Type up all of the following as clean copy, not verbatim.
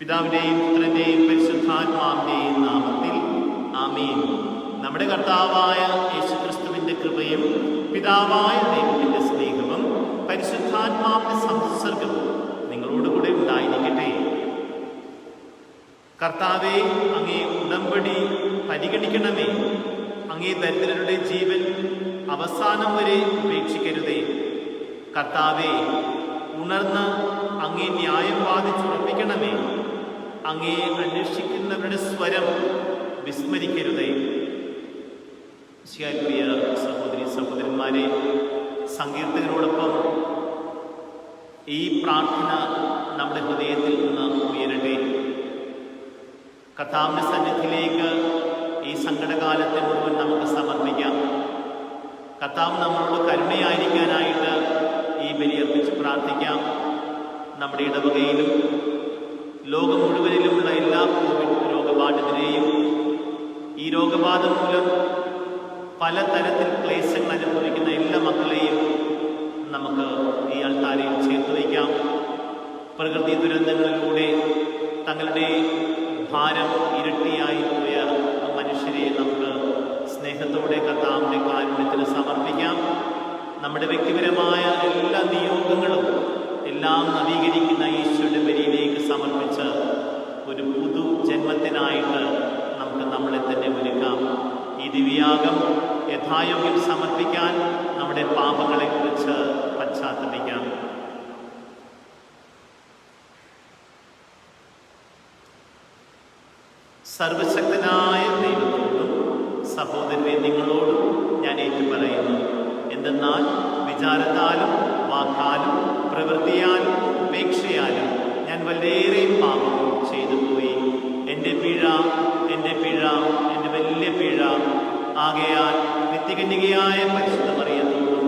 പിതാവിന്റെയും പുത്രന്റെയും പരിശുദ്ധാത്മാവിന്റെയും നാമത്തിൽ ആമീൻ. നമ്മുടെ കർത്താവായ യേശുക്രിസ്തുവിന്റെ കൃപയും പിതാവായ ദൈവത്തിന്റെ സ്നേഹവും പരിശുദ്ധാത്മാവിന്റെ സംസർഗവും നിങ്ങളോടുകൂടെ ഉണ്ടായിരിക്കട്ടെ. കർത്താവേ, അങ്ങേ ഉടമ്പടി പരിഗണിക്കണമേ. അങ്ങേ ദരിദ്രരുടെ ജീവൻ അവസാനം വരെ ഉപേക്ഷിക്കരുതേ. കർത്താവേ, ഉണർന്ന് അങ്ങേ ന്യായം വാദിച്ചുറപ്പിക്കണമേ. അങ്ങേ അന്വേഷിക്കുന്നവരുടെ സ്വരം വിസ്മരിക്കരുതേ. പ്രിയ സഹോദരി സഹോദരന്മാരെ, സങ്കീർത്തകരോടൊപ്പം ഈ പ്രാർത്ഥന നമ്മുടെ ഹൃദയത്തിൽ നിന്ന് ഉയരട്ടെ. കർത്താവിന്റെ സന്നിധിയിലേക്ക് ഈ സങ്കടകാലത്തെ മുഴുവൻ നമുക്ക് സമർപ്പിക്കാം. കർത്താവ് നമ്മളോട് കരുണയായിരിക്കാനായിട്ട് ഈ ബലിയർപ്പിച്ച് പ്രാർത്ഥിക്കാം. നമ്മുടെ ഇടവകയിലും ലോകം മുഴുവനിലുമുള്ള എല്ലാ കോവിഡ് രോഗബാധിതരെയും ഈ രോഗബാധ മൂലം പലതരത്തിൽ ക്ലേശങ്ങൾ അനുഭവിക്കുന്ന എല്ലാ മക്കളെയും നമുക്ക് ഈ അൾത്താരയിൽ ചേർത്ത് വയ്ക്കാം. പ്രകൃതി ദുരന്തങ്ങളിലൂടെ തങ്ങളുടെ ഭാരം ഇരട്ടിയായി പോയ മനുഷ്യരെ നമുക്ക് സ്നേഹത്തോടെ കർത്താവിന്റെ കാരുണ്യത്തിന് സമർപ്പിക്കാം. നമ്മുടെ വ്യക്തിപരമായ എല്ലാ നിയോഗങ്ങളും എല്ലാം നവീകരിക്കുന്ന ഈശോയുടെ ബലിയിലേക്ക് സമർപ്പിച്ച് ഒരു പുതു ജന്മത്തിനായിട്ട് നമുക്ക് നമ്മളെ തന്നെ ഒരുക്കാം. ഈ ദിവ്യയാഗം യഥായോഗ്യം സമർപ്പിക്കാൻ നമ്മുടെ പാപങ്ങളെക്കുറിച്ച് പശ്ചാത്തപിക്കാം. സർവശക്തനായ ദൈവത്തോടും സഹോദരനെ നിങ്ങളോടും ഞാൻ ഏറ്റുപറയുന്നു. എന്തെന്നാൽ വിചാരത്താലും വാക്കാലും പ്രവൃത്തിയാലും ഉപേക്ഷയാലും ഞാൻ വളരെയേറെ പാപം ചെയ്തു പോയി. എൻ്റെ പിഴ എൻ്റെ വലിയ പിഴ. ആകയാൽ നിത്യകന്യകയായ പരിശുദ്ധ മറിയത്തോടും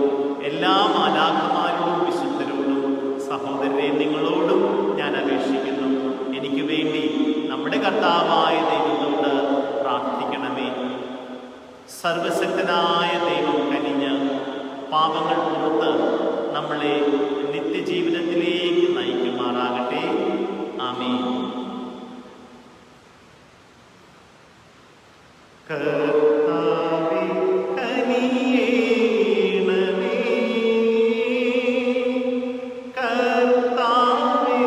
എല്ലാ മാലാഖമാരോടും വിശുദ്ധരോടും സഹോദരരെ നിങ്ങളോടും ഞാൻ അപേക്ഷിക്കുന്നു, എനിക്ക് വേണ്ടി നമ്മുടെ കർത്താവായ ദൈവത്തോട് പ്രാർത്ഥിക്കണമേ. സർവശക്തനായ ദൈവം കനിഞ്ഞ് പാപങ്ങൾ പുറത്ത് നമ്മളെ നിത്യജീവിതത്തിലേക്ക് നയിക്കുമാറാകട്ടെ. ആമീൻ. കർത്താവേ കനിയേണമേ, കർത്താവേ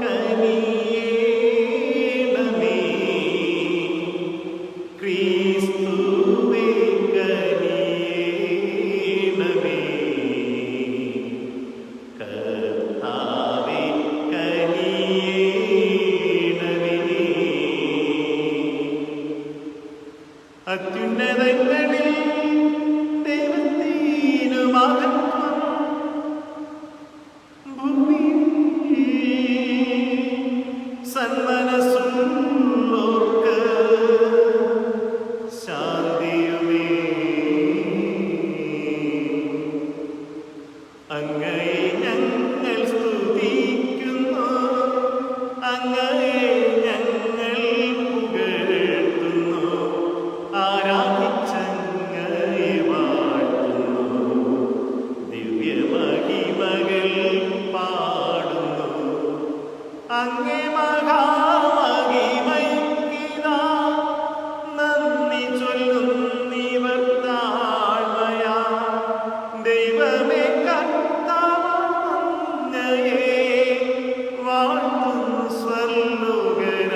കനിയേണമേ, ക്രിസ്തുവേ കനിയേണമേ, കർത്താവേ കനിയേണമേ. അത്യുന്നതങ്ങളിൽ ദൈവത്തിനു മഹത്വം, ഭൂമിയിൽ സന്മനസ്സുള്ളോർക്ക് ശാന്തിയുമേ. അങ്ങയെ ഞങ്ങൾ സ്തുതിക്കുന്നു, അങ്ങയെ ഞങ്ങൾ പുകഴ്ത്തുന്നു, ആരാധിച്ചങ്ങയെ വാഴ്ത്തുന്നു, ദിവ്യമഹിമകൾ പാടുന്നു. അങ്ങേ മഹാമഹിമയ്ക്കിതാ നന്ദി ചൊല്ലുന്നിവർ താഴ്മയാ. ദൈവമേ കർത്താവങ്ങയെ വാഴ്ത്തുന്നു സ്വർലോകരാജനേ.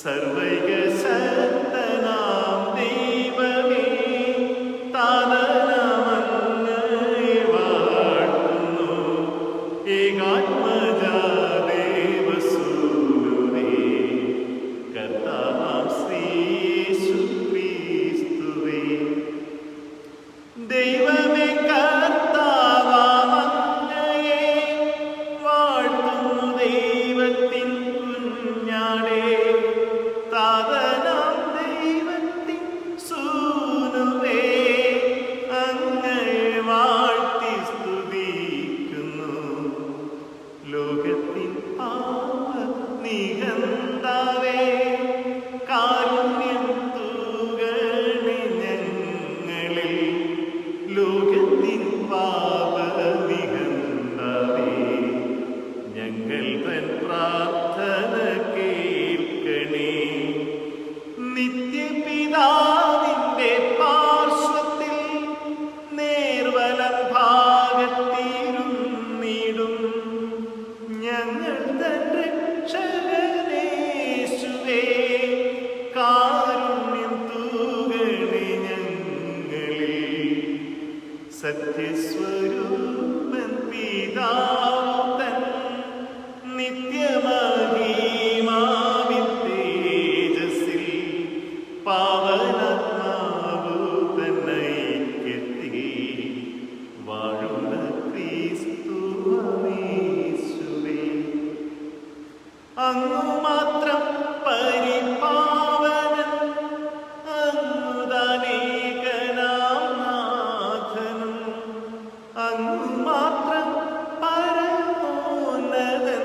സർവൈക ശക്തനാം ദൈവമേ, താതനമങ്ങയെ വാഴ്ത്തുന്നു. ഏകാത്മജാ ദേവസൂനുവേ, കർത്താവാം ശ്രീയേശു ക്രിസ്തുവേ. ദൈവമേ കർത്താവങ്ങയെ വാഴ്ത്തുന്നു, ദൈവത്തിൻ കുഞ്ഞാടേ. താത സത്യസ്വരൂപൻ പിതാവുതൻ നിത്യമഹിമാവിൻ തേജസ്സിൽ പാവനാത്മാവു തന്നൈക്യത്തിൽ വാഴുന്ന ക്രിസ്തുവേ, അങ്ങു മാത്രം പരിപാവനൻ, അങ്ങുദാനേകനാം നാഥനും, അങ്ങു മാത്രം പരമോന്നതൻ,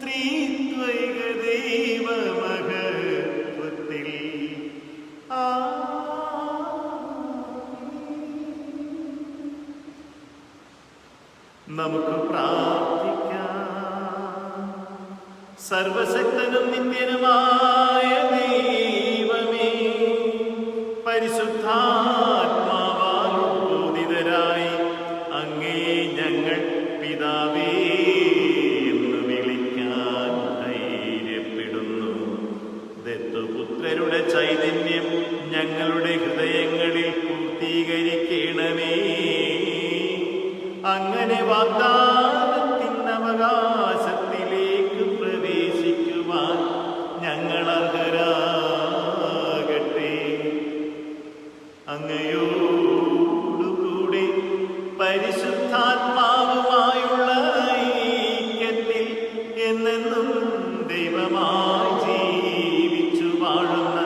ത്രിത്വൈക ദൈവമഹത്വത്തിൽ. നമുക്ക് പ്രാർത്ഥിക്കാം. സർവശക്തനും നിത്യനുമായ ദൈവമേ, പരിശുദ്ധാത്മാവാൽ ഉദ്ബോധിതരായി അങ്ങേ ഞങ്ങൾ പിതാവേ എന്ന് വിളിക്കാൻ ധൈര്യപ്പെടുന്നു. ദത്തുപുത്രരുടെ ചൈതന്യം ഞങ്ങളുടെ ഹൃദയങ്ങളിൽ പൂർത്തീകരിക്കണമേ. അങ്ങനെ വാഗ്ദാനത്തിൻ അവകാശത്തിലേക്ക് പ്രവേശിക്കുവാൻ ഞങ്ങൾ അർഹരാകട്ടെ. അങ്ങയോടുകൂടി പരിശുദ്ധാത്മാവുമായുള്ള ഐക്യത്തിൽ എന്നെന്നും ദൈവമായി ജീവിച്ചു വാഴുന്ന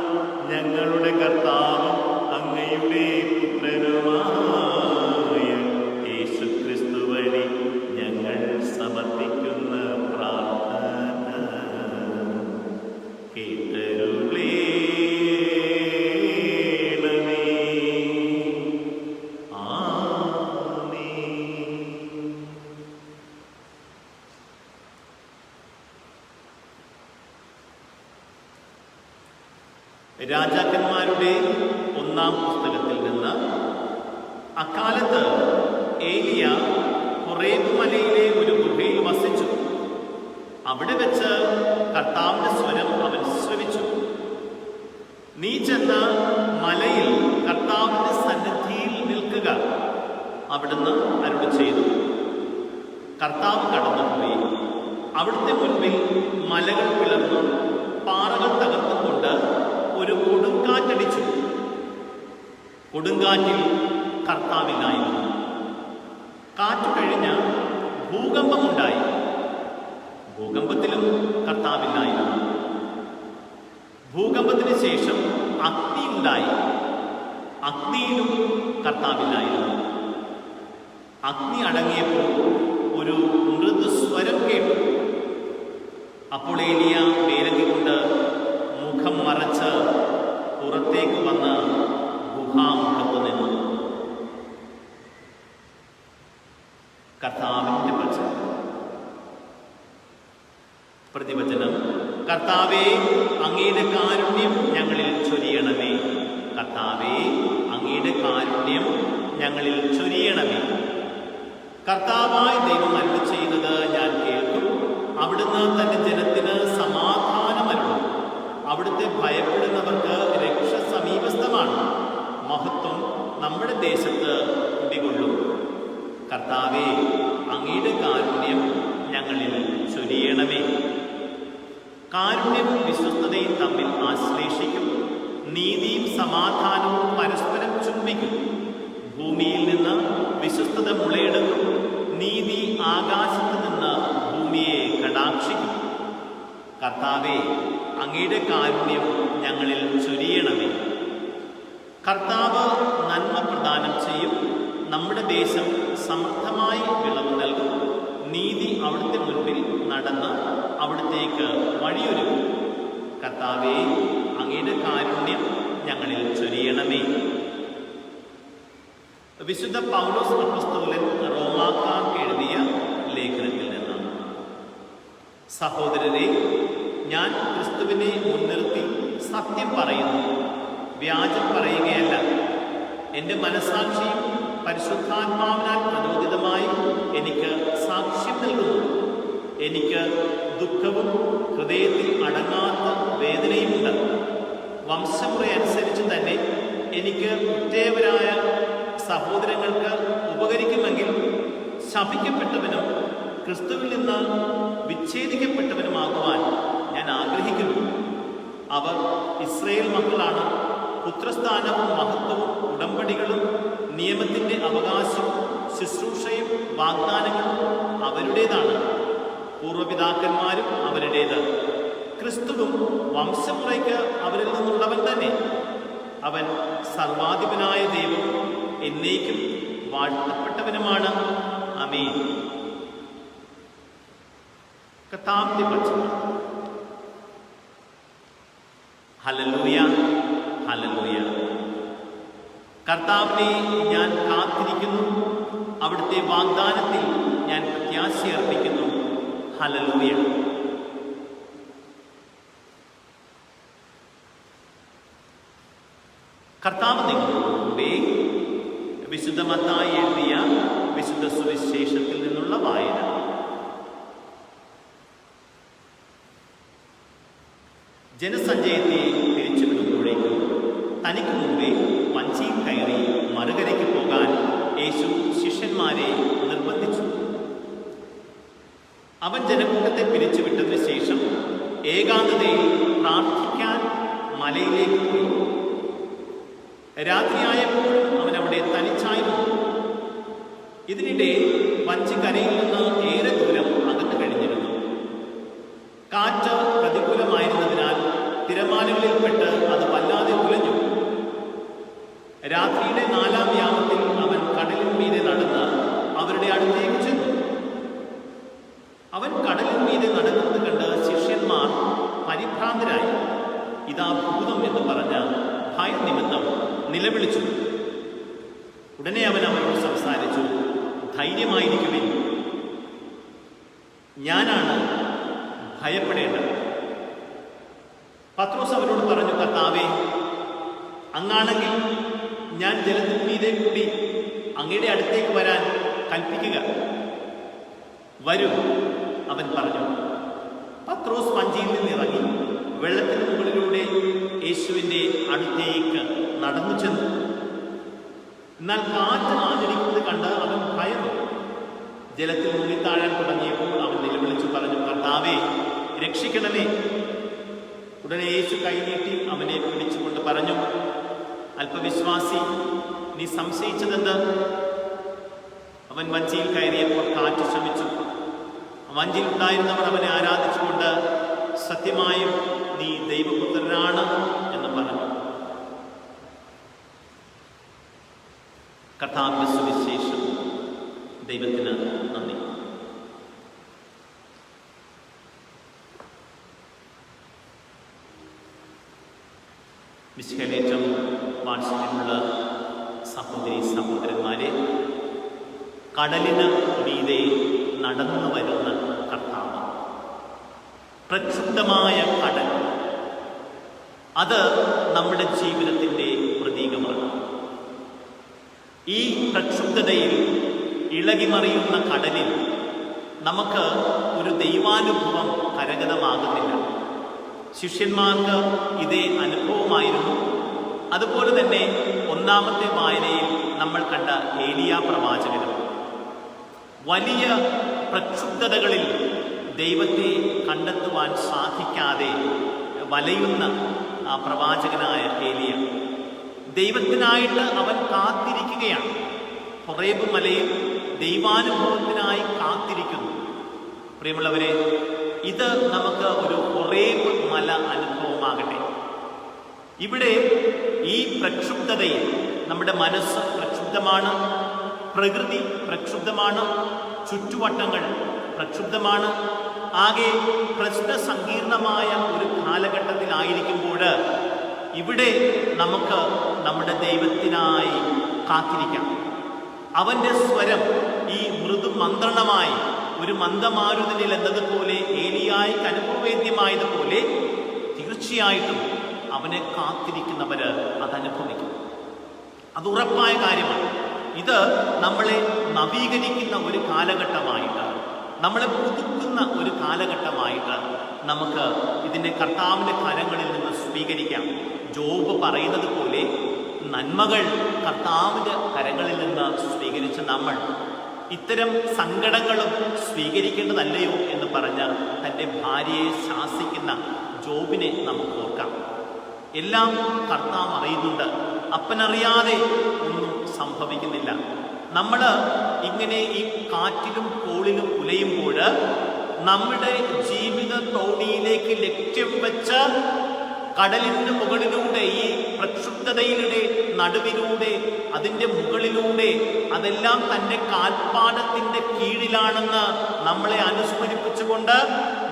ഞങ്ങളുടെ കർത്താവും അങ്ങയുടെ പുത്രനുമായ യേശുക്രിസ്തു വഴി ഞങ്ങൾ സമർപ്പിക്കുന്ന പ്രാർത്ഥന കേട്ടരുളേണമേ. ആമേൻ. രാജാക്കന്മാരുടെ 1-ാം പുസ്തകത്തിൽ നിന്ന്. അക്കാലത്ത് ഏലിയ ഹോറേബ് മലയിലെ ഒരു ഗുഹയിൽ വസിച്ചു. അവിടെ വെച്ച് കർത്താവിന്റെ സ്വരം അവൻ ശ്രവിച്ചു. നീ ചെന്ന് മലയിൽ കർത്താവിന്റെ സന്നിധിയിൽ നിൽക്കുക, അവിടുന്ന് അരുളി ചെയ്തു. കർത്താവ് കടന്നുപോയി. അവിടുത്തെ മുൻപിൽ മലകൾ പിളർന്നു, പാറകൾ തകർന്നുകൊണ്ട് ഒരു കൊടുങ്കാറ്റടിച്ചു. കൊടുങ്കാറ്റിൽ കർത്താവില്ലായിരുന്നു. കാറ്റു കഴിഞ്ഞ് ഭൂകമ്പമുണ്ടായി. ഭൂകമ്പത്തിലും കർത്താവില്ലായിരുന്നു. ഭൂകമ്പത്തിന് ശേഷം അഗ്നി ഉണ്ടായി. അഗ്നിയിലും കർത്താവില്ലായിരുന്നു. അഗ്നി അടങ്ങിയപ്പോൾ ഒരു മൃദുസ്വരം കേട്ടു. അപ്പോൾ ഏലിയ വേലകിക്കൊണ്ട് മുഖം മറച്ച് പുറത്തേക്ക് വന്ന് ഗുഹാമുഖത്ത് നിന്നു. കർത്താവിന്റെ വചനം. പ്രതിവചനം. കർത്താവേ, അങ്ങയുടെ കാരുണ്യം ഞങ്ങളിൽ ചൊരിയണമേ. കർത്താവേ, അങ്ങയുടെ കാരുണ്യം ഞങ്ങളിൽ ചൊരിയണമേ. കർത്താവായ ദൈവം അരുളി ചെയ്യുന്നത് ഞാൻ കേൾക്കും. അവിടുന്ന് തന്റെ ജനത്തിന് സമാധാനമരുളും. അവിടുത്തെ ഭയപ്പെടുന്നവർക്ക് രക്ഷ സമീപസ്ഥമാണ്. മഹത്വം നമ്മുടെ ദേശത്ത് കുടികൊള്ളും. കർത്താവേ, അങ്ങയുടെ കാരുണ്യം ഞങ്ങളിൽ ചൊരിയണമേ. കാരുണ്യവും വിശ്വസ്തതയും തമ്മിൽ ആശ്ലേഷിക്കും. നീതിയും സമാധാനവും പരസ്പരം ചുംബിക്കും. ഭൂമിയിൽ നിന്ന് വിശ്വസ്തത മുളയെടുക്കും. നീതി ആകാശത്ത് നിന്ന് ഭൂമിയെ കടാക്ഷിക്കും. കർത്താവേ, അങ്ങയുടെ കാരുണ്യം ഞങ്ങളിൽ ചൊരിയണമേ. കർത്താവ് നന്മ പ്രദാനം ചെയ്യും. നമ്മുടെ ദേശം സമൃദ്ധമായി വിളവ് നൽകും. നീതി അവിടുത്തെ മുൻപിൽ നടന്ന് അവിടത്തേക്ക് വഴിയൊരുക്കും. കർത്താവേ, അങ്ങയുടെ കാരുണ്യം ഞങ്ങളിൽ ചൊരിയണമേ. വിശുദ്ധ പൗലോസ് അപ്പോസ്തലൻ റോമാക്കാർക്ക് എഴുതിയ ലേഖനത്തിൽ നിന്നാണ്. സഹോദരരെ, ഞാൻ ക്രിസ്തുവിനെ മുൻനിർത്തി സത്യം പറയുന്നു, വ്യാജം പറയുകയല്ല. എൻ്റെ മനസാക്ഷിയും പരിശുദ്ധാത്മാവിനാൽ പ്രചോദിതമായി എനിക്ക് സാക്ഷ്യം നൽകുന്നു. എനിക്ക് ദുഃഖവും ഹൃദയത്തിൽ അടങ്ങാത്ത വേദനയുമുണ്ട്. വംശമുറ അനുസരിച്ച് തന്നെ എനിക്ക് ഉറ്റേവരായ സഹോദരങ്ങൾക്ക് ഉപകരിക്കുമെങ്കിൽ ശപിക്കപ്പെട്ടവനും ക്രിസ്തുവിൽ നിന്ന് വിച്ഛേദിക്കപ്പെട്ടവനുമാകുവാൻ ഞാൻ ആഗ്രഹിക്കുന്നു. അവർ ഇസ്രയേൽ മക്കളാണ്. പുത്രസ്ഥാനവും മഹത്വവും ഉടമ്പടികളും നിയമത്തിൻ്റെ അവകാശവും ശുശ്രൂഷയും വാഗ്ദാനങ്ങളും അവരുടേതാണ്. പൂർവപിതാക്കന്മാരും അവരുടേത്. ക്രിസ്തുവും വംശമുറയ്ക്ക് അവരിൽ നിന്നുള്ളവൻ തന്നെ. അവൻ സർവാധിപനായ ദൈവവും എന്നേക്കും വാഴ്ത്തപ്പെട്ടവനുമാണ്. ആമേൻ. കർത്താവിന്റെ വചനം. Hallelujah, hallelujah. കർത്താവിനെ ഞാൻ കാത്തിരിക്കുന്നു, അവിടുത്തെ വാഗ്ദാനത്തിൽ ഞാൻ പ്രത്യാശയർപ്പിക്കുന്നു. ഹല്ലേലൂയ. കർത്താവ് നിങ്ങളോടുകൂടെ. വിശുദ്ധ മത്തായി എഴുതിയ വിശുദ്ധ സുവിശേഷത്തിൽ നിന്നുള്ള വായന. ജനസഞ്ചയത്തെ തിരിച്ചുവിടുമ്പോഴേക്കും തനിക്ക് മുമ്പേ വഞ്ചിയിൽ കയറി മറുകരയ്ക്ക് പോകാൻ യേശു ശിഷ്യന്മാരെ നിർബന്ധിച്ചു. അവൻ ജനക്കൂട്ടത്തെ പിരിച്ചുവിട്ടതിന് ശേഷം ഏകാന്തതയിൽ പ്രാർത്ഥിക്കാൻ മലയിലേക്ക് പോയി. രാത്രിയായപ്പോഴും അവൻ അവിടെ തനിച്ചായിരുന്നു. ഇതിനിടെ വഞ്ചി കരയിൽ നിന്ന് ഏറെ ദൂരം അകന്നു കഴിഞ്ഞിരുന്നു. കാറ്റ് പ്രതികൂലമായിരുന്നതിനാൽ തിരമാലകളിൽപ്പെട്ട് അത് വല്ലാതെ ഉലഞ്ഞു. രാത്രിയുടെ 4-ാം യാമത്തിൽ അവൻ കടലിൻ മീതെ നടന്ന് അവരുടെ അടുത്തേക്ക് ചെന്നു. അവൻ കടലിൻ മീതെ നടക്കുന്നത് കണ്ട് ശിഷ്യന്മാർ പരിഭ്രാന്തരായി. ഇതാ ഭൂതം എന്ന് പറഞ്ഞ് ഭയനിമിത്തം നിലവിളിച്ചു. ഉടനെ അവൻ അവരോട് സംസാരിച്ചു, ധൈര്യമായിരിക്കുവിൻ, ഞാനാണ്, ഭയപ്പെടേണ്ടത്. പത്രോസ് അവരോട് പറഞ്ഞു, കർത്താവേ, അങ്ങാണെങ്കിൽ ഞാൻ ജലത്തിൻ മീതെ കൂടി അങ്ങയുടെ അടുത്തേക്ക് വരാൻ കൽപ്പിക്കുക. വരൂ, അവൻ പറഞ്ഞു. പത്രോസ് വഞ്ചിയിൽ നിന്നിറങ്ങി വെള്ളത്തിന് മുകളിലൂടെ യേശുവിൻ്റെ അടുത്തേക്ക് നടന്നു ചെന്നു. എന്നാൽ കാറ്റ് ആഞ്ഞടിക്കുന്നത് കണ്ട് അവൻ ഭയന്നു. ജലത്തിൽ മുങ്ങിത്താഴാൻ തുടങ്ങിയപ്പോൾ അവൻ നിലവിളിച്ചു പറഞ്ഞു, കർത്താവേ, രക്ഷിക്കണമേ. ഉടനെ യേശു കൈനീട്ടി അവനെ പിടിച്ചുകൊണ്ട് പറഞ്ഞു, അല്പവിശ്വാസി, നീ സംശയിച്ചതെന്ത്? അവൻ വഞ്ചിയിൽ കയറിയപ്പോൾ കാറ്റ് ശമിച്ചു. വഞ്ചിയിൽ ഉണ്ടായിരുന്നവർ അവനെ ആരാധിച്ചുകൊണ്ട്, സത്യമായും നീ ദൈവപുത്രനാണ് എന്ന് പറഞ്ഞു. കർത്താവിന്റെ സുവിശേഷം. ദൈവത്തിന് നന്ദി. മിശിഹായേറ്റവും വാത്സല്യമുള്ള സഹോദരി സഹോദരന്മാരെ, കടലിന് മീതെ നടന്നു വരുന്ന കർത്താവ്, പ്രക്ഷുബ്ധമായ കടൽ, അത് നമ്മുടെ ജീവിതത്തിൻ്റെ പ്രതീകമാണ്. ഈ പ്രക്ഷുബ്ധതയിൽ ഇളകിമറിയുന്ന കടലിൽ നമുക്ക് ഒരു ദൈവാനുഭവം കരഗതമാകുന്നില്ല. ശിഷ്യന്മാർക്ക് ഇതേ അനുഭവമായിരുന്നു. അതുപോലെ തന്നെ ഒന്നാമത്തെ വായനയിൽ നമ്മൾ കണ്ട ഏലിയ പ്രവാചകനും വലിയ പ്രക്ഷുബ്ധതകളിൽ ദൈവത്തെ കണ്ടെത്തുവാൻ സാധിക്കാതെ വലയുന്ന ആ പ്രവാചകനായ ഏലിയ, ദൈവത്തിനായിട്ട് അവൻ കാത്തിരിക്കുകയാണ്. ഹൊറേബ് മലയിൽ ദൈവാനുഭവത്തിനായി കാത്തിരിക്കുന്നു. പ്രിയമുള്ളവരെ, ഇത് നമുക്ക് ഒരു ഹൊറേബ് മല അനുഭവമാകട്ടെ. ഇവിടെ ഈ പ്രക്ഷുബ്ധതയിൽ നമ്മുടെ മനസ്സ് പ്രക്ഷുബ്ധമാണ്, പ്രകൃതി പ്രക്ഷുബ്ധമാണ്, ചുറ്റുവട്ടങ്ങൾ പ്രക്ഷുബ്ധമാണ്. ആകെ പ്രശ്ന സങ്കീർണമായ ഒരു കാലഘട്ടത്തിലായിരിക്കുമ്പോൾ ഇവിടെ നമുക്ക് നമ്മുടെ ദൈവത്തിനായി കാത്തിരിക്കാം. അവൻ്റെ സ്വരം ഈ മൃദുമന്ത്രണമായി ഒരു മന്ദമാരുതനിൽ എന്നതുപോലെ ഏലിയായിക്ക് അനുഭവവേദ്യമായതുപോലെ തീർച്ചയായിട്ടും അവനെ കാത്തിരിക്കുന്നവര് അതനുഭവിക്കും. അത് ഉറപ്പായ കാര്യമാണ്. ഇത് നമ്മളെ നവീകരിക്കുന്ന ഒരു കാലഘട്ടമായിട്ട്, നമ്മളെ പുതുക്കുന്ന ഒരു കാലഘട്ടമായിട്ട് നമുക്ക് ഇതിനെ കർത്താവിൻ്റെ കരങ്ങളിൽ നിന്ന് സ്വീകരിക്കാം. ജോബ് പറയുന്നത് പോലെ, നന്മകൾ കർത്താവിൻ്റെ കരങ്ങളിൽ നിന്ന് സ്വീകരിച്ച നമ്മൾ ഇത്തരം സങ്കടങ്ങളും സ്വീകരിക്കേണ്ടതല്ലയോ എന്ന് പറഞ്ഞ് തൻ്റെ ഭാര്യയെ ശാസിക്കുന്ന ജോബിനെ നമുക്ക് ഓർക്കാം. എല്ലാം കർത്താവ് അറിയുന്നുണ്ട്, അപ്പനറിയാതെ ഒന്നും സംഭവിക്കുന്നില്ല. നമ്മൾ ഇങ്ങനെ ഈ കാറ്റിലും കോളിലും ഉലയുമ്പോൾ നമ്മുടെ ജീവിത തോണിയിലേക്ക് ലക്ഷ്യം വെച്ച് കടലിന് മുകളിലൂടെ, ഈ പ്രക്ഷുബ്ധതയുടെ നടുവിലൂടെ, അതിൻ്റെ മുകളിലൂടെ, അതെല്ലാം തൻ്റെ കാൽപ്പാടത്തിൻ്റെ കീഴിലാണെന്ന് നമ്മളെ അനുസ്മരിപ്പിച്ചുകൊണ്ട്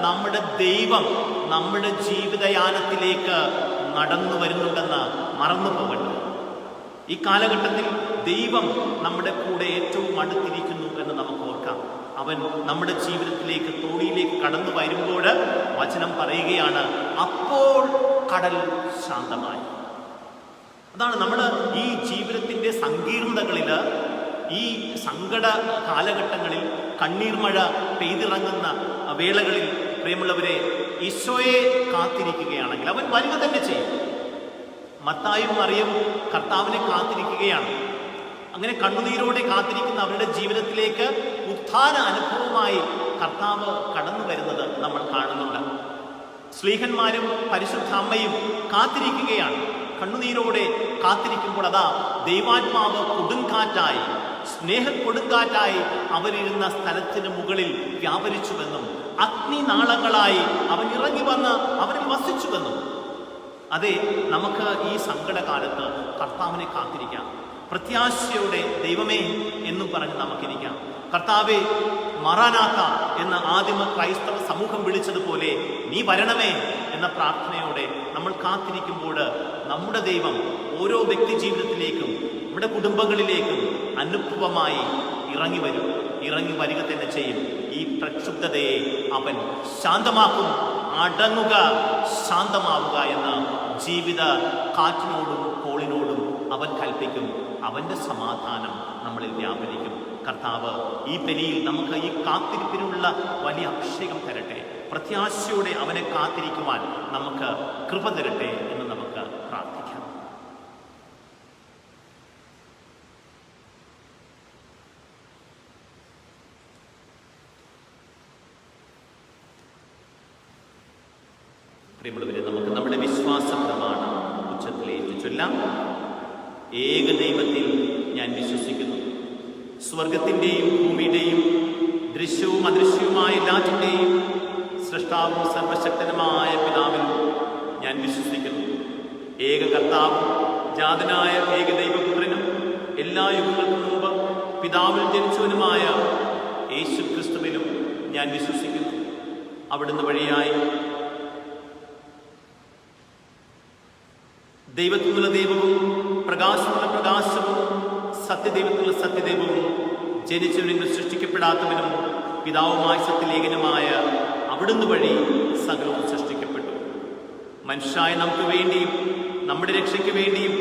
നമ്മുടെ ദൈവം നമ്മുടെ ജീവിതയാനത്തിലേക്ക് നടന്നു വരുന്നുണ്ടെന്ന് മറന്നു പോകണ്ട. ഈ കാലഘട്ടത്തിൽ ദൈവം നമ്മുടെ കൂടെ ഏറ്റവും അടുത്തിരിക്കുന്നു എന്ന് നമുക്ക് ഓർക്കാം. അവൻ നമ്മുടെ ജീവിതത്തിലേക്ക്, തോണിയിലേക്ക് കടന്നു വരുമ്പോൾ വചനം പറയുകയാണ്, അപ്പോൾ കടൽ ശാന്തമായി. അതാണ് നമ്മൾ ഈ ജീവിതത്തിൻ്റെ സങ്കീർണതകളിൽ, ഈ സങ്കട കാലഘട്ടങ്ങളിൽ, കണ്ണീർ മഴ പെയ്തിറങ്ങുന്ന വേളകളിൽ പ്രിയമുള്ളവരെ, ഈശോയെ കാത്തിരിക്കുകയാണെങ്കിൽ അവൻ വരിക തന്നെ ചെയ്യും. മത്തായും മറിയവും കർത്താവിനെ കാത്തിരിക്കുകയാണ്. അങ്ങനെ കണ്ണുനീരോടെ കാത്തിരിക്കുന്ന അവരുടെ ജീവിതത്തിലേക്ക് ഉത്ഥാന അനുഭവമായി കർത്താവ് കടന്നു വരുന്നത് നമ്മൾ കാണുന്നുണ്ട്. സ്ലീഹന്മാരും പരിശുദ്ധ അമ്മയും കാത്തിരിക്കുകയാണ്. കണ്ണുനീരോടെ കാത്തിരിക്കുമ്പോൾ അതാ ദൈവാത്മാവ് കൊടുങ്കാറ്റായി, സ്നേഹ കൊടുങ്കാറ്റായി അവരിരുന്ന സ്ഥലത്തിന് മുകളിൽ വ്യാപരിച്ചുവെന്നും അഗ്നിനാളങ്ങളായി അവൻ ഇറങ്ങി വന്ന് അവരിൽ വസിച്ചുവെന്നും. അതെ, നമുക്ക് ഈ സങ്കടകാലത്ത് കർത്താവിനെ കാത്തിരിക്കാം. പ്രത്യാശയോടെ ദൈവമേ എന്നും പറഞ്ഞ് നമുക്കിരിക്കാം. കർത്താവേ മറാനാഥ എന്ന ആദിമ ക്രൈസ്തവ സമൂഹം വിളിച്ചതുപോലെ നീ വരണമേ എന്ന പ്രാർത്ഥനയോടെ നമ്മൾ കാത്തിരിക്കുമ്പോൾ നമ്മുടെ ദൈവം ഓരോ വ്യക്തി ജീവിതത്തിലേക്കും നമ്മുടെ കുടുംബങ്ങളിലേക്കും അനുഭവമായി ഇറങ്ങി വരും. ഇറങ്ങി വരിക തന്നെ ചെയ്യും. ഈ പ്രക്ഷുബ്ധതയെ അവൻ ശാന്തമാക്കും. അടങ്ങുക, ശാന്തമാവുക എന്ന് ജീവിത കാറ്റിനോടും കോളിനോടും അവൻ കൽപ്പിക്കും. അവൻ്റെ സമാധാനം നമ്മളിൽ വ്യാപരിക്കും. കർത്താവ് ഈ ബലിയിൽ നമുക്ക് ഈ കാത്തിരിപ്പിനുള്ള വലിയ അഭിഷേകം തരട്ടെ. പ്രത്യാശയോടെ അവനെ കാത്തിരിക്കുവാൻ നമുക്ക് കൃപ തരട്ടെ എന്ന് നമുക്ക് പ്രാർത്ഥിക്കാം. പ്രിയമുള്ളവരെ, നമുക്ക് നമ്മുടെ വിശ്വാസ പ്രമാണം ഉച്ചത്തിലേക്ക് ചൊല്ലാം. ഏക ദൈവത്തിൽ ഞാൻ വിശ്വസിക്കുന്നു. സ്വർഗത്തിൻ്റെയും ഭൂമിയുടെയും ദൃശ്യവും അദൃശ്യവുമായ എല്ലാറ്റിൻ്റെയും സൃഷ്ടാവും സർവശക്തനുമായ പിതാവിലും ഞാൻ വിശ്വസിക്കുന്നു. ഏക കർത്താവും ജാതനായ ഏകദൈവപുത്രനും എല്ലാ യുഗങ്ങൾക്കും മുമ്പ് പിതാവിൽ ജനിച്ചവനുമായ യേശു ക്രിസ്തുവിലും ഞാൻ വിശ്വസിക്കുന്നു. അവിടുന്ന് വഴിയായി ദൈവത്തിനുള്ള ദൈവവും പ്രകാശത്തിനുള്ള പ്രകാശവും സത്യദൈവത്തിനുള്ള സത്യദൈവവും ജനിച്ചവനും സൃഷ്ടിക്കപ്പെടാത്തവനും പിതാവുമായ സത്യലേഖനമായ അവിടുന്ന് വഴി സകലവും സൃഷ്ടിക്കപ്പെട്ടു. മനുഷ്യരായ നമുക്ക് വേണ്ടിയും നമ്മുടെ രക്ഷയ്ക്ക് വേണ്ടിയും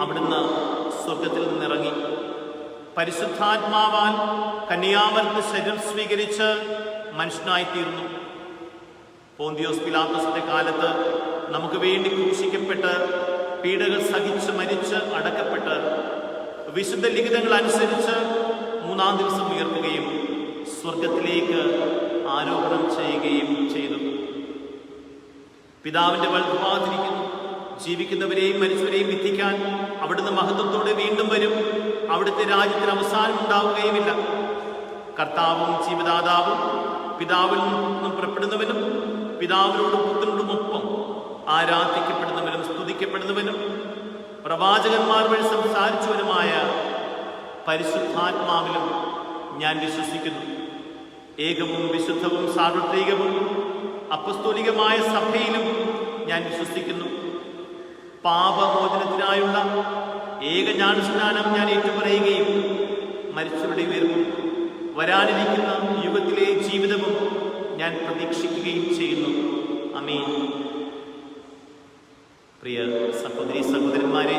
അവിടുന്ന് സ്വർഗത്തിൽ നിന്നിറങ്ങി. പരിശുദ്ധാത്മാവാൽ കന്യാമറിയത്തിന് ശരീരം സ്വീകരിച്ച് മനുഷ്യനായിത്തീർന്നു. പോന്തിയോസ് പിലാത്തോസിന്റെ കാലത്ത് നമുക്ക് വേണ്ടി ക്രൂശിക്കപ്പെട്ട് പീഡകൾ സഹിച്ച് മരിച്ച് അടക്കപ്പെട്ട് വിശുദ്ധ ലിഖിതങ്ങൾ അനുസരിച്ച് മൂന്നാം ദിവസം ഉയർത്തുകയും സ്വർഗത്തിലേക്ക് ആരോപണം ചെയ്യുകയും ചെയ്തു. പിതാവിന്റെ വലതുഭാഗത്തിരിക്കുന്നു. ജീവിക്കുന്നവരെയും മരിച്ചവരെയും വിധിക്കാൻ അവിടുന്ന് മഹത്വത്തോടെ വീണ്ടും വരും. അവിടുത്തെ രാജ്യത്തിന് അവസാനം ഉണ്ടാവുകയുമില്ല. കർത്താവും ജീവദാതാവും പിതാവിൽ നിന്നും പുറപ്പെടുന്നവനും പിതാവിനോടും പുത്രനോടും ഒപ്പം ആരാധിക്കപ്പെടുന്നവനും സ്തുതിക്കപ്പെടുന്നവനും പ്രവാചകന്മാർ വഴി സംസാരിച്ചവനുമായ പരിശുദ്ധാത്മാവിലും ഞാൻ വിശ്വസിക്കുന്നു. ഏകവും വിശുദ്ധവും സാർവത്രികവും അപ്പസ്തോലികമായ സഭയിലും ഞാൻ വിശ്വസിക്കുന്നു. പാപമോചനത്തിനായുള്ള ഏകജ്ഞാനസ്നാനം ഞാൻ ഏറ്റുപറയുകയും മരിച്ചവരുടെ ഉയർപ്പും വരാനിരിക്കുന്ന യുഗത്തിലെ ജീവിതവും ഞാൻ പ്രതീക്ഷിക്കുകയും ചെയ്യുന്നു. ആമേൻ. പ്രിയ സഹോദരീ സഹോദരന്മാരെ,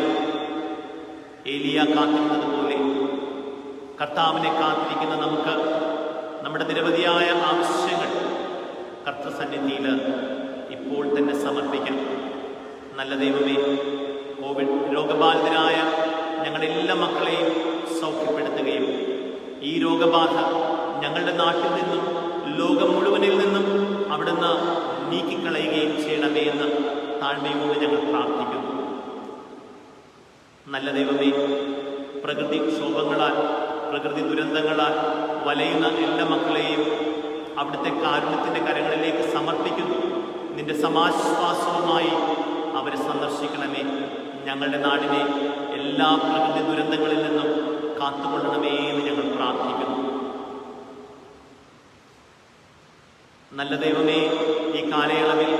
ഏലിയ കാത്തിരുന്നതുപോലെ കർത്താവിനെ കാത്തിരിക്കുന്ന നമുക്ക് നമ്മുടെ നിരവധിയായ ആവശ്യങ്ങൾ കർത്തൃസന്നിധിയിൽ ഇപ്പോൾ തന്നെ സമർപ്പിക്കാം. നല്ല ദൈവമേ, കോവിഡ് രോഗബാധിതരായ ഞങ്ങളുടെ എല്ലാ മക്കളെയും സൗഖ്യപ്പെടുത്തുകയും ഈ രോഗബാധ ഞങ്ങളുടെ നാട്ടിൽ നിന്നും ലോകം മുഴുവനിൽ നിന്നും അവിടുന്ന് നീക്കിക്കളയുകയും ചെയ്യണമേ എന്ന് താഴ്മയോട് ഞങ്ങൾ പ്രാർത്ഥിക്കുന്നു. നല്ല ദൈവമേ, പ്രകൃതി ക്ഷോഭങ്ങളാൽ, പ്രകൃതി ദുരന്തങ്ങളാൽ വലയുന്ന എല്ലാ മക്കളെയും അവിടുത്തെ കാരുണ്യത്തിൻ്റെ കരങ്ങളിലേക്ക് സമർപ്പിക്കുന്നു. നിന്റെ സമാശ്വാസവുമായി അവരെ സന്ദർശിക്കണമേ. ഞങ്ങളുടെ നാടിനെ എല്ലാ പ്രകൃതി ദുരന്തങ്ങളിൽ നിന്നും കാത്തുകൊള്ളണമേ എന്ന് ഞങ്ങൾ പ്രാർത്ഥിക്കുന്നു. നല്ല ദൈവമേ, ഈ കാലയളവിൽ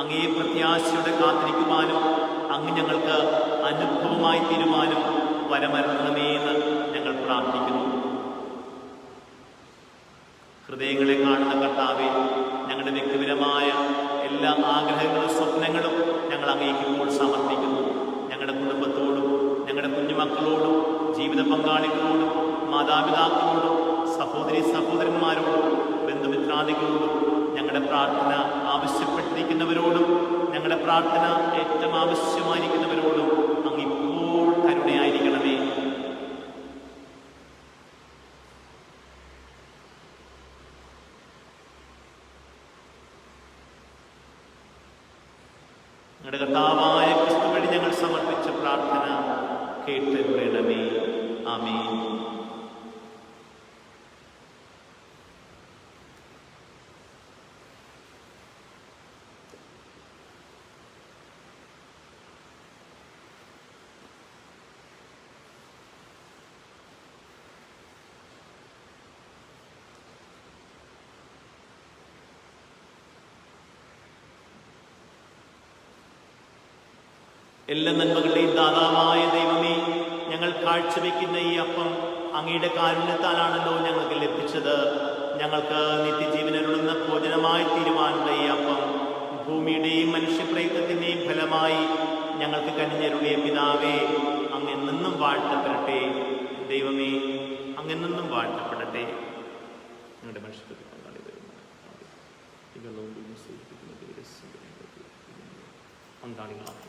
അങ്ങയെ പ്രത്യാശയോടെ കാത്തിരിക്കുവാനും അങ്ങ് ഞങ്ങൾക്ക് അനുഭവമായി തീരുവാനും വരമരുളണമേ എന്ന് ഞങ്ങൾ പ്രാർത്ഥിക്കുന്നു. ഹൃദയങ്ങളെ കാണുന്ന കർത്താവേ, ഞങ്ങളുടെ വ്യക്തിപരമായ എല്ലാ ആഗ്രഹങ്ങളും സ്വപ്നങ്ങളും ഞങ്ങൾ അങ്ങേക്ക് ഇപ്പോൾ സമർപ്പിക്കുന്നു. ഞങ്ങളുടെ കുടുംബത്തോടും ഞങ്ങളുടെ കുഞ്ഞുമക്കളോടും ജീവിത പങ്കാളികളോടും മാതാപിതാക്കളോടും സഹോദരി സഹോദരന്മാരോടും ബന്ധുമിത്രാദികളോടും ഞങ്ങളുടെ പ്രാർത്ഥന ആവശ്യപ്പെട്ടിരിക്കുന്നവരോടും ഞങ്ങളുടെ പ്രാർത്ഥന ഏറ്റവും ആവശ്യമായിരിക്കുന്നവരോടും അങ്ങ് ഇപ്പോൾ കരുണയായിരിക്കണമേ. ഞങ്ങളുടെ കർത്താവായ ക്രിസ്തു വഴി ഞങ്ങൾ സമർപ്പിച്ച പ്രാർത്ഥന കേട്ടുകൊള്ളണമേ. ആമേൻ. എല്ലാ നന്മകളുടെയും ദാതാവായ ദൈവമേ, ഞങ്ങൾ കാഴ്ചവെക്കുന്ന ഈ അപ്പം അങ്ങയുടെ കാരുണ്യത്താലാണല്ലോ ഞങ്ങൾക്ക് ലഭിച്ചത്. ഞങ്ങൾക്ക് നിത്യജീവനരുളുന്ന ഭോജനമായി തീരുവാനുള്ള ഈ അപ്പം ഭൂമിയുടെയും മനുഷ്യപ്രയത്നത്തിൻ്റെയും ഫലമായി ഞങ്ങൾക്ക് കനിഞ്ഞരുളിയ പിതാവേ, അങ്ങെന്നും വാഴ്ത്തപ്പെടട്ടെ. ദൈവമേ, അങ്ങെന്നും വാഴ്ത്തപ്പെടട്ടെ. ഞങ്ങളുടെ മനുഷ്യർക്ക് പങ്കാളികളാണ്.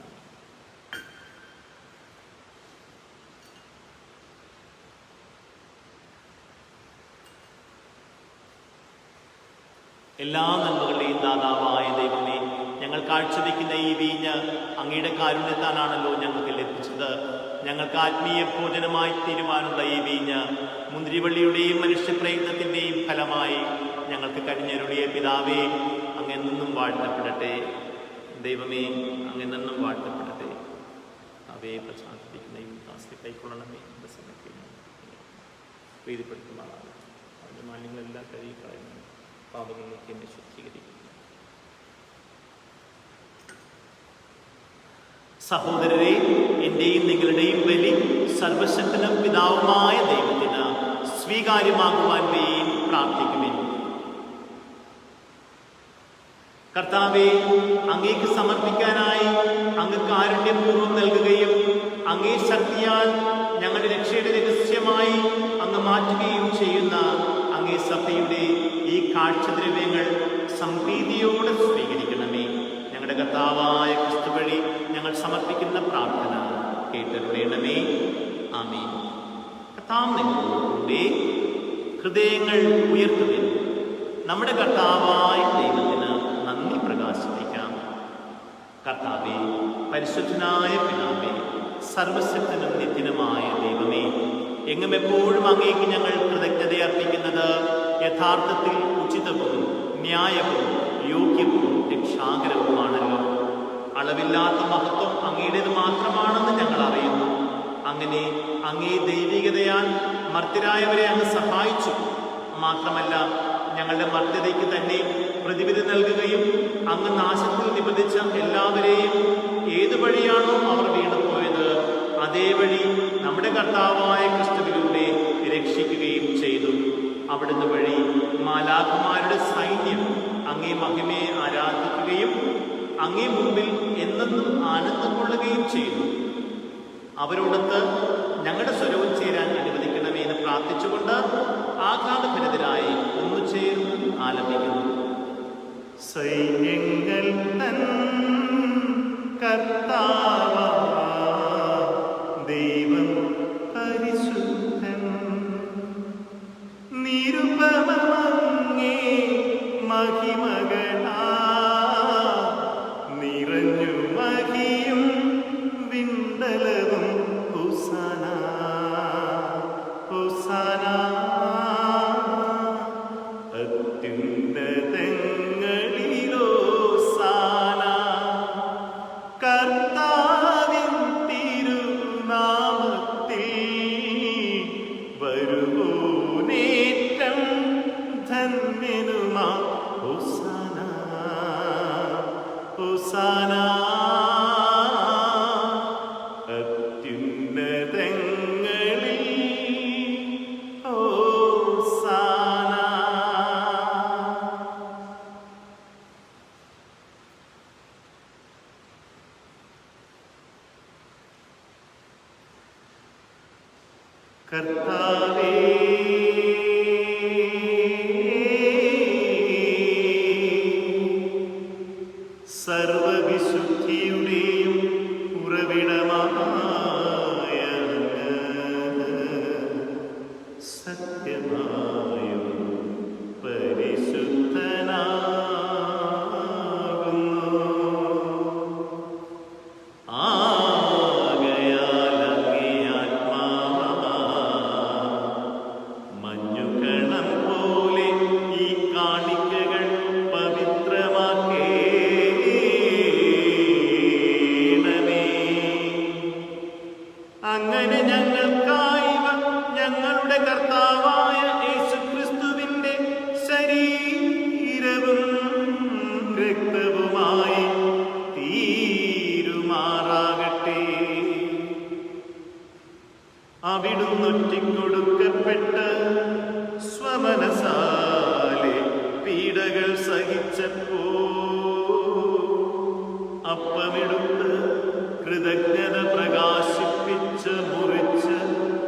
എല്ലാ നന്മകളുടെയും ദാതാവായ ദൈവമേ, ഞങ്ങൾ കാഴ്ചവെക്കുന്ന ഈ വീഞ്ഞ് അങ്ങയുടെ കാരുണ്യത്താലാണല്ലോ ഞങ്ങൾക്ക് ലഭിച്ചത്. ഞങ്ങൾക്ക് ആത്മീയ ഭോജനമായി തീരുവാനുള്ള ഈ വീഞ്ഞ് മുന്തിരിവള്ളിയുടെയും മനുഷ്യപ്രയത്നത്തിൻ്റെയും ഫലമായി ഞങ്ങൾക്ക് കനിഞ്ഞരുളിയ പിതാവേ, അങ്ങെന്നും വാഴ്ത്തപ്പെടട്ടെ. ദൈവമേ, അങ്ങെന്നും വാഴ്ത്തപ്പെടട്ടെ. അവയെ പ്രസാദിപ്പിക്കുന്ന ഈ ദാസ്യ കൈക്കൊള്ളണമേ. എൻ്റെ സമയത്ത് പ്രീതിപ്പെടുത്തുന്നതാണ്. അതിൻ്റെ മാലിന്യങ്ങളെല്ലാം കഴുകിക്കളയുന്നു. പാപങ്ങളിലേക്ക് എന്നെ ശുദ്ധീകരിക്കുന്നു. സഹോദരരെ, എൻ്റെയും നിങ്ങളുടെയും ബലി സർവശക്തനും പിതാവുമായ ദൈവത്തിന് സ്വീകാര്യമാകുവാൻ വേണ്ടി പ്രാർത്ഥിക്കുമേ. കർത്താവേ, അങ്ങേക്ക് സമർപ്പിക്കാനായി അങ്ങ് കാരുണ്യപൂർവ്വം നൽകുകയും അങ്ങേ ശക്തിയാൽ ഞങ്ങളുടെ രക്ഷയുടെ രഹസ്യമായി അങ്ങ് മാറ്റുകയും ചെയ്യുന്ന അങ്ങേ സഭയുടെ ഈ കാഴ്ചദ്രവ്യങ്ങൾ സംപ്രീതിയോടെ സ്വീകരിക്കണമേ. ഞങ്ങളുടെ കർത്താവായ ക്രിസ്തു വഴി ഞങ്ങൾ സമർപ്പിക്കുന്ന പ്രാർത്ഥന കേട്ടരുളണമേ. ആമേൻ. കർത്താവ് നിങ്ങളുടെ ഹൃദയങ്ങൾ ഉയർത്തുവിൻ. നമ്മുടെ കർത്താവായ ദൈവത്തിന് നന്ദി പ്രകാശിപ്പിക്കാം. കർത്താവേ, പരിശുദ്ധനായ പിതാവേ, സർവശക്തനും നിത്യനുമായ ദൈവമേ, എങ്ങും എപ്പോഴും അങ്ങേക്ക് ഞങ്ങൾ കൃതജ്ഞത അർപ്പിക്കുന്നത് യഥാർത്ഥത്തിൽ ഉചിതവും ന്യായവും യോഗ്യവും രക്ഷാകരവുമാണല്ലോ. അളവില്ലാത്ത മഹത്വം അങ്ങയുടേത് മാത്രമാണെന്ന് ഞങ്ങൾ അറിയുന്നു. അങ്ങനെ അങ്ങേ ദൈവികതയാൽ മർത്യരായവരെ അങ്ങ് സഹായിച്ചു. മാത്രമല്ല, ഞങ്ങളുടെ മർത്യതയ്ക്ക് തന്നെ പ്രതിവിധി നൽകുകയും അങ്ങ് നാശത്തിൽ നിബന്ധിച്ച എല്ലാവരെയും ഏതു വഴിയാണോ അവർ വീണുപോയത് അതേ വഴി നമ്മുടെ കർത്താവായ ക്രിസ്തുവിലൂടെ രക്ഷിക്കുകയും ചെയ്തു. അവിടുന്ന് വഴി മാലാഖമാരുടെ സൈന്യം അങ്ങേ മഹിമയെ ആരാധിക്കുകയും അങ്ങേ മുമ്പിൽ എന്നെന്നും ആനന്ദം കൊള്ളുകയും ചെയ്തു. അവരോടൊത്ത് ഞങ്ങളുടെ സ്വരവും ചേരാൻ അനുവദിക്കണമേ എന്ന് പ്രാർത്ഥിച്ചുകൊണ്ട് ആഘാതഭരിതരായി ഒന്നു ചേർന്ന് ആലപിക്കുന്നു. സൈന്യങ്ങൾ തൻ കർത്താവായ ദൈവം കർത്താവേ, സർവവിശുദ്ധിയുടെയും ഉറവിടമായ സത്യമായും പരിശുദ്ധനാകുന്നു. ആകയാൽ അങ്ങേ ആത്മാവാ മഞ്ഞുകണം പോലെ ഈ കാണിക്കകൾ പവിത്രമാക്കേണമേ. അങ്ങനെ ഞങ്ങൾക്കായിവ ഞങ്ങളുടെ കർത്താവായ യേശുക്രിസ്തുവിന്റെ ശരീരവും രക്തവുമായി തീരുമാറാകട്ടെ. അവിടുന്ന് ഒറ്റിക്കൊടുക്കപ്പെട്ട് സ്വമനസാലെ പീഡകൾ സഹിച്ചപ്പോ അപ്പമെടുത്ത് കൃതജ്ഞത പ്രകാശിപ്പിച്ച് മുറിച്ച്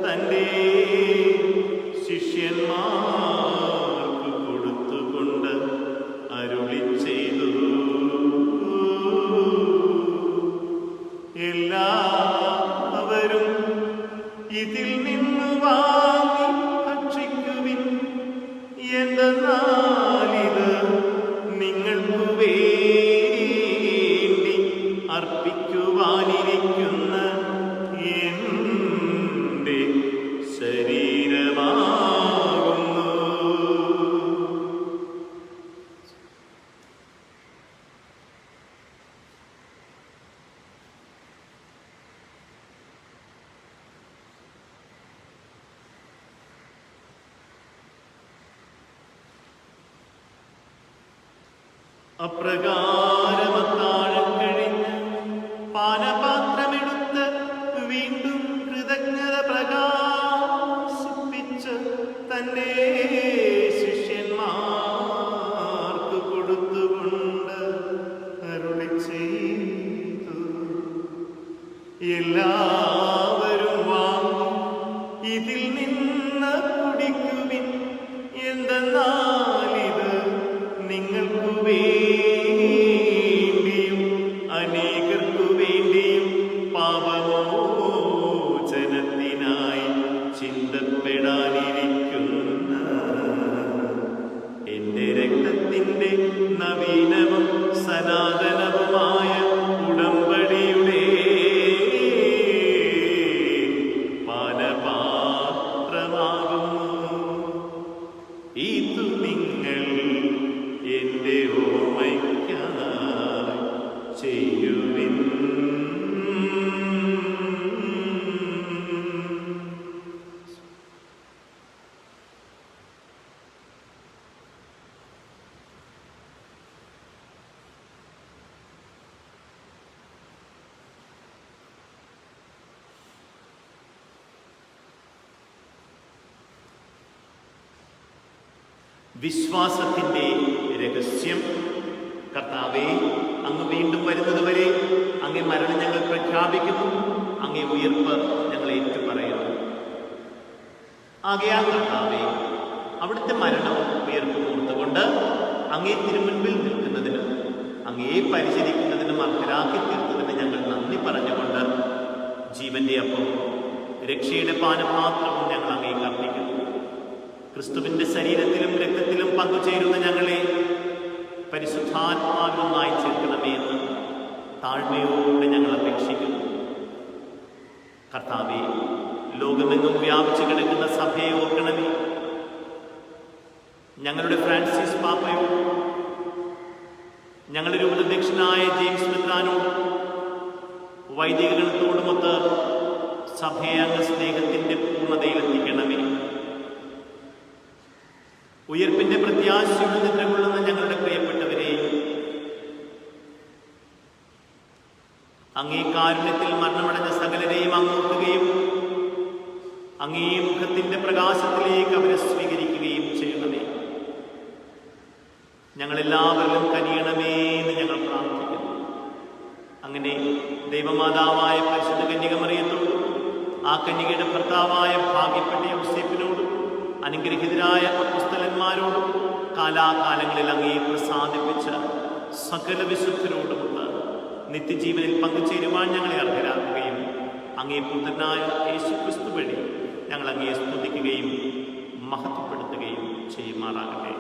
തൻ്റെ ശിഷ്യന്മാർക്ക് കൊടുത്തുകൊണ്ട് അരുളി ചെയ്തു, എല്ലാവരും ഇതിൽ നിന്ന് വാങ്ങി ഭക്ഷിക്കുവിൻ. എന്തെന്നാലിത് നിങ്ങൾക്കു വേണ്ടി അർപ്പിക്കുവാനിരിക്കുന്ന എൻ്റെ ശരീരമാകുന്നു. അപ്രകാരം അത്താഴം കഴിഞ്ഞ് പാനപാത്രമെടുത്ത് വീണ്ടും കൃതജ്ഞത പ്രകാശിപ്പിച്ച് തന്റെ ശിഷ്യന്മാർക്ക് കൊടുത്തുകൊണ്ട് അരുളി ചെയ്തു, എല്ലാവരും വാങ്ങി ഇതിൽ നിന്ന് കുടിക്കുവിൻ. എന്തെന്നാലിത് നിങ്ങൾക്കു വേണ്ടിയും അനേകർക്കു വേണ്ടിയും പാപമോചനത്തിനായി ചിന്തപ്പെടാനിരിക്കുന്ന എൻ്റെ രക്തത്തിൻ്റെ നവീനവും സനാതനവുമായ ഉടമ്പടിയുടെ പാനപാത്രമാകുന്നു. ഇതു നിങ്ങൾ എൻ്റെ ഓർമ്മയ്ക്കായി ചെയ്യുവിൻ. വിശ്വാസത്തിൻ്റെ രഹസ്യം. കർത്താവേ, അങ്ങ് വീണ്ടും വരുന്നതുവരെ അങ്ങേ മരണം ഞങ്ങൾ പ്രഖ്യാപിക്കുന്നു, അങ്ങേ ഉയർപ്പ് ഞങ്ങൾ ഏറ്റുപറയുന്നു. ആകയാൽ കർത്താവേ, അവിടുത്തെ മരണവും ഉയർപ്പും ഓർത്തുകൊണ്ട് അങ്ങേ തിരുമുൻപിൽ നിൽക്കുന്നതിനും അങ്ങയെ പരിചരിക്കുന്നതിനും അർഹരാക്കി തീർത്തതിന് ഞങ്ങൾ നന്ദി പറഞ്ഞുകൊണ്ട് ജീവന്റെ അപ്പവും രക്ഷയുടെ പാനപാത്രവും ഞങ്ങൾ അങ്ങേ അർപ്പിക്കുന്നു. ക്രിസ്തുവിന്റെ ശരീരത്തിലും രക്തത്തിലും പങ്കുചേരുന്ന ഞങ്ങളെ പരിശുദ്ധാത്മാവിനൊന്നായി ചേർക്കണമേ എന്ന് താഴ്മയോടെ ഞങ്ങൾ അപേക്ഷിക്കുന്നു. കർത്താവേ, ലോകമെങ്ങും വ്യാപിച്ചു കിടക്കുന്ന സഭയെ ഓർക്കണമേ. ഞങ്ങളുടെ ഫ്രാൻസിസ് പാപ്പയോടും ഞങ്ങളുടെ രൂപതധ്യക്ഷനായ ജെയിംസ് മെത്രാനോടും വൈദിക ഗണത്തോടുമൊത്ത് സഭയെ അങ്ങ് സ്നേഹത്തിന്റെ പൂർണ്ണതയിലെത്തിക്കണമേ. ഉയർപ്പിന്റെ പ്രത്യാശയുടെ നിദ്രകൊള്ളുന്ന ഞങ്ങളുടെ പ്രിയപ്പെട്ടവരെയും അങ്ങേ കാരുണ്യത്തിൽ മരണമടഞ്ഞ സകലരെയും അങ്ങോർക്കുകയും അങ്ങേ മുഖത്തിന്റെ പ്രകാശത്തിലേക്ക് അവരെ സ്വീകരിക്കുകയും ചെയ്യണമേ. ഞങ്ങളെല്ലാവരിലും കനിയണമേ എന്ന് ഞങ്ങൾ പ്രാർത്ഥിക്കുന്നു. അങ്ങനെ ദൈവമാതാവായ പരിശുദ്ധ കന്യക മറിയത്തോടും ആ കന്യകയുടെ ഭർത്താവായ ഭാഗ്യപ്പെട്ട യോസേപ്പിനോടും അനുഗ്രഹീതരായ അപ്പോസ്തലന്മാരോടും കാലാകാലങ്ങളിൽ അങ്ങയെ പ്രസാദിപ്പിച്ച സകല വിശുദ്ധരോടുമുള്ള നിത്യജീവനിൽ പങ്കുചേരുവാൻ ഞങ്ങളെ അർഹരാക്കുകയും അങ്ങേ പുത്രനായ യേശുക്രിസ്തു വഴി ഞങ്ങൾ അങ്ങയെ സ്തുതിക്കുകയും മഹത്വപ്പെടുത്തുകയും ചെയ്യുമാറാകട്ടെ.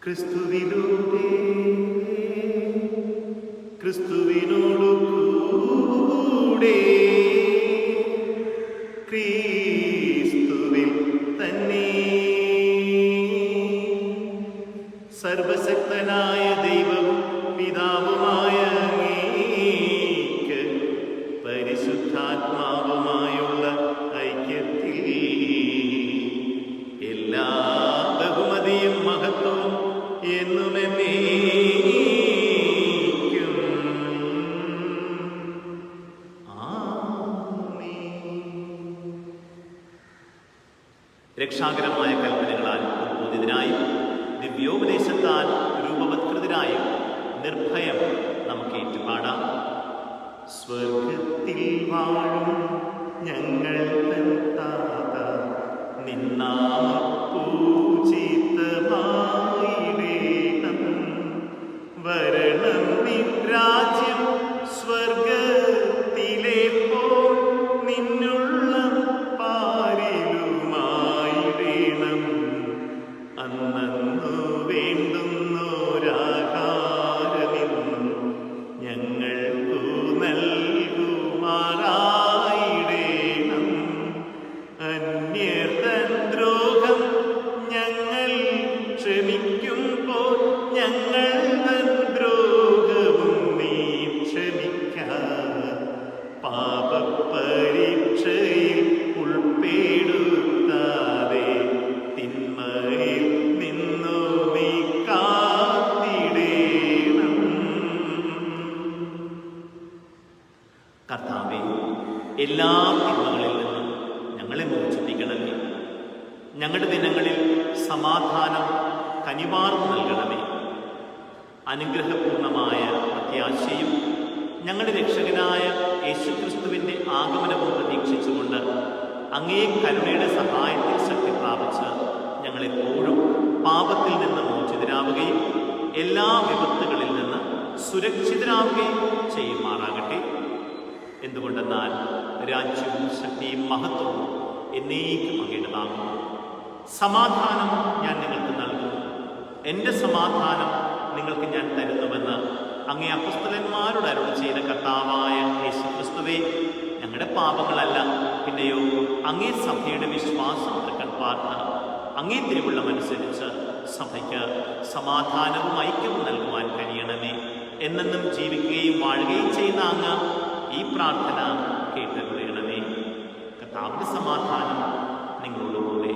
ക്രിസ്തുവിലൂടെ ക്രിസ്തുവിനോടുകൂടെ ക്രിസ്തുവിൽ തന്നെ സർവശക്തനായ ദൈവവും പിതാവുമായ അങ്ങേക്ക് പരിശുദ്ധാത്മാവുമായുള്ള ഐക്യത്തിൽ എല്ലാ ബഹുമതിയും മഹത്വവും എന്നും എന്നേക്കും ആമേൻ. രക്ഷാകരമായ കൽപ്പനകളാൽ ഉദ്ബോധിതനായും ദിവ്യോപദേശത്താൽ രൂപവത്കൃതരായും നിർഭയം നമുക്ക് ഏറ്റുപാടാം. സ്വർഗത്തിൽ വാഴും ഞങ്ങൾ തൻ താത, നിന്നാമം പൂജിതമായിടേണം. വരണം നിൻ രാജ്യം സ്വർഗത്തിലെ പോൽ നിന്നുള്ള പാരിലുമായിടേണം. അന്നു വേണ്ടുന്നോരാഹാരമെന്നും ഞങ്ങൾക്കു നൽകുമാറായിടേണം. അന്യർതൻ ദ്രോഹം ഞങ്ങൾ ക്ഷമിക്കുമ്പോൾ ഞങ്ങൾ തൻ ദ്രോഹവും നീ ക്ഷമിക്ക. പാപപരീക്ഷയിൽ ഉൾപ്പെടുത്താതെ തിന്മയിൽ നിന്നു നീ കാത്തിടേണം. കർത്താവേ, എല്ലാ തിന്മകളിൽ നിന്നും ഞങ്ങളെ മോചിപ്പിക്കണമേ. ഞങ്ങളുടെ ദിനങ്ങളിൽ സമാധാനം കനിവാർന്നു നൽകണമേ. അനുഗ്രഹപൂർണമായ പ്രത്യാശയും ഞങ്ങളുടെ രക്ഷകനായ യേശുക്രിസ്തുവിൻ്റെ ആഗമനവും പ്രതീക്ഷിച്ചുകൊണ്ട് അങ്ങേ കരുണയുടെ സഹായത്തിൽ ശക്തി പ്രാപിച്ച് ഞങ്ങളെപ്പോഴും പാപത്തിൽ നിന്ന് മോചിതരാവുകയും എല്ലാ വിപത്തുകളിൽ നിന്ന് സുരക്ഷിതരാവുകയും ചെയ്യുമാറാകട്ടെ. എന്തുകൊണ്ടെന്നാൽ രാജ്യവും ശക്തിയും മഹത്വവും എന്നേക്കും അങ്ങയുടേതാകുന്നു. സമാധാനം ഞാൻ നിങ്ങൾക്ക് നൽകുന്നു, എൻ്റെ സമാധാനം നിങ്ങൾക്ക് ഞാൻ തരുന്നുവെന്ന് അങ്ങേ അപ്പോസ്തലന്മാരോട് അരുളി ചെയ്ത കർത്താവായ യേശുക്രിസ്തുവേ, ഞങ്ങളുടെ പാപങ്ങളല്ല പിന്നെയോ അങ്ങേ സഭയുടെ വിശ്വാസം തൃക്കൺ പാർത്ത് അങ്ങേ തിരുവുള്ളമനുസരിച്ച് സഭയ്ക്ക് സമാധാനവും ഐക്യവും നൽകുവാൻ കഴിയണമേ. എന്നെന്നും ജീവിക്കുകയും വാഴുകയും ചെയ്യുന്ന അങ്ങ് ഈ പ്രാർത്ഥന കേട്ടറിയണമേ. കർത്താവിന്റെ സമാധാനം നിങ്ങളോടുകൂടെ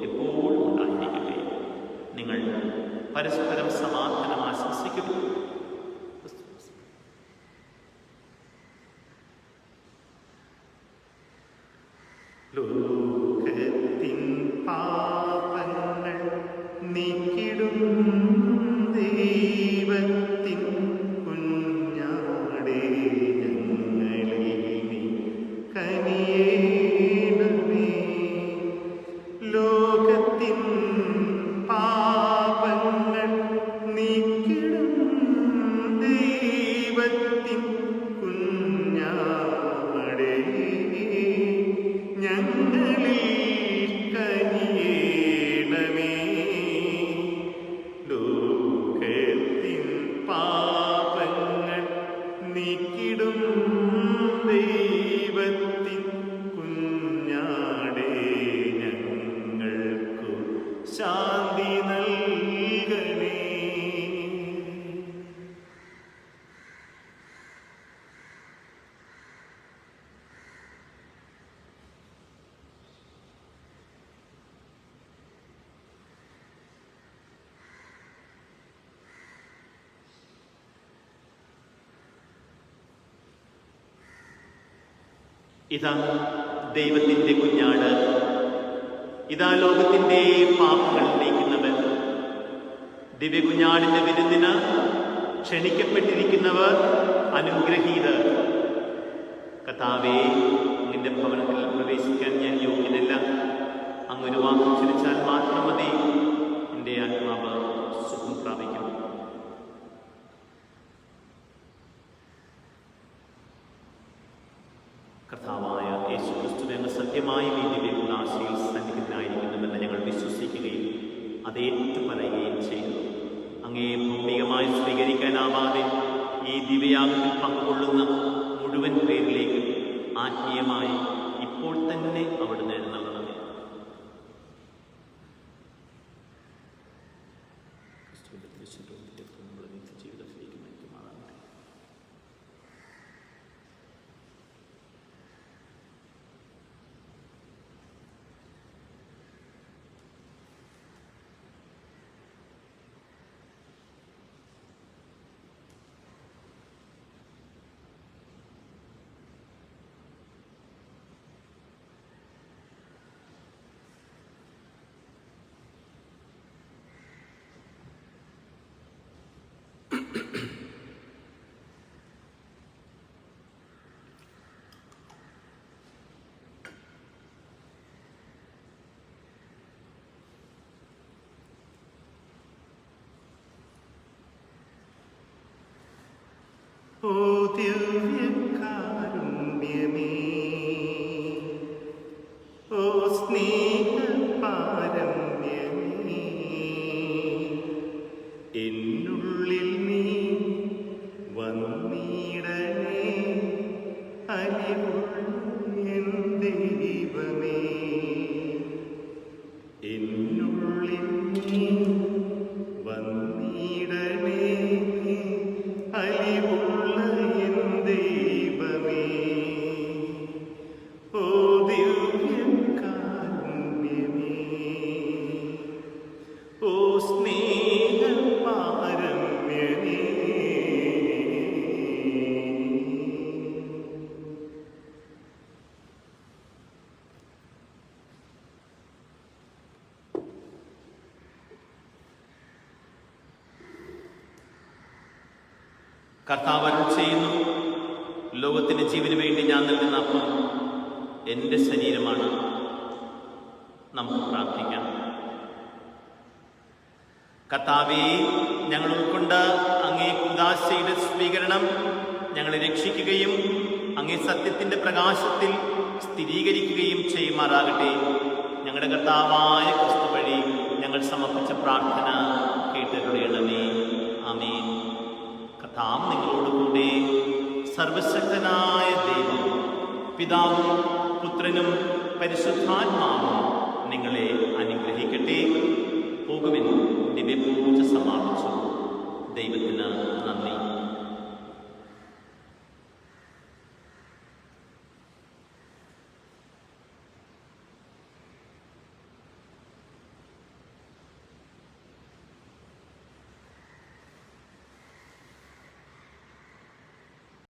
എപ്പോഴും ഉണ്ടായിരിക്കട്ടെ. നിങ്ങൾ പരസ്പരം സമാധാനം ആശംസിക്കുന്നു. ലോകത്തിൻ പാപങ്ങൾ നീക്കിടും ദൈവത്തിൻ കുഞ്ഞാടേ, ഞങ്ങളിൽ നീ കനിയേണമേ. ലോകത്തിൻ പാപങ്ങൾ നീക്കിടും ദൈവത്തിൻ കുഞ്ഞാടേ, ഞങ്ങളിൽ കനിയേണമേ. ലോകത്തിൻ പാപങ്ങൾ നീക്കിടും ദൈവത്തിൻ കുഞ്ഞാടേ, ഞങ്ങൾക്കു ശാന്തി നൽകണേ. ഇതാ ദൈവത്തിൻ്റെ കുഞ്ഞാട്, ഇതാ ലോകത്തിൻ്റെ പാപങ്ങൾ നീക്കുന്നവൻ. ദിവ്യകുഞ്ഞാടിൻ്റെ വിരുന്നിന് ക്ഷണിക്കപ്പെട്ടിരിക്കുന്നവർ അനുഗ്രഹീതർ. കർത്താവേ, അങ്ങയുടെ ഭവനത്തിൽ പ്രവേശിക്കാൻ ഞാൻ യോഗ്യനല്ല. അങ്ങൊരു വാക്ക് ഉച്ചരിച്ചാൽ മാത്രം മതി, എൻ്റെ ആത്മാവ് സുഖം പ്രാപിക്കും. കർത്താവായ യേശുക്രിസ്തുവിനെ അങ്ങ് സത്യമായി വീട്ടിലെ ഉദാശയിൽ സന്നിഹിതനായിരിക്കുന്നുവെന്ന് ഞങ്ങൾ വിശ്വസിക്കുകയും അത് ഏറ്റുപറയുകയും ചെയ്യുന്നു. അങ്ങയെ ഭൗമികമായി സ്വീകരിക്കാനാവാതെ ഈ ദിവ്യയാഗത്തിൽ പങ്കുകൊള്ളുന്ന മുഴുവൻ പേരിലേക്കും ആത്മീയമായി ഇപ്പോൾ തന്നെ അവിടുന്ന് എഴുന്നള്ളണമേ. ജീവിതത്തിലേക്ക് നയിക്കുമാറാകട്ടെ. ഓ ദിവ്യകാരുണ്യമേ, ഓ സ്നേഹപാരമ്യമേ, എന്നുള്ളിൽ നീ വന്നിടണേ. അലിവുള്ള എൻ ദൈവമേ, എന്നുള്ളിൽ നീ വന്നിടണേ. അലിവുള്ള എൻ ദൈവമേ, ഓ ദിവ്യകാരുണ്യമേ, ഓ സ്നേഹപാരമ്യമേ. കർത്താവ് അരുൾ ചെയ്യുന്നു, ലോകത്തിന്റെ ജീവന് വേണ്ടി ഞാൻ നൽകുന്ന അപ്പം എൻ്റെ ശരീരമാണ്. നമുക്ക് പ്രാർത്ഥിക്കാം. കർത്താവേ, ഞങ്ങൾ ഉൾക്കൊണ്ട അങ്ങേ കൂദാശയുടെ സ്വീകരണം ഞങ്ങളെ രക്ഷിക്കുകയും അങ്ങേ സത്യത്തിന്റെ പ്രകാശത്തിൽ സ്ഥിരീകരിക്കുകയും ചെയ്യുമാറാകട്ടെ. ഞങ്ങളുടെ കർത്താവായ ക്രിസ്തു വഴി ഞങ്ങൾ സമർപ്പിച്ച പ്രാർത്ഥന കേട്ടരുളയണമേ. ആമേൻ. കർത്താവ് നിങ്ങളോടുകൂടെ. സർവശക്തനായ ദൈവം പിതാവും പുത്രനും പരിശുദ്ധാത്മാവും നിങ്ങളെ അനുഗ്രഹിക്കട്ടെ. പോകുവിൻ, ദിവ്യപൂജ സമാപിച്ചു.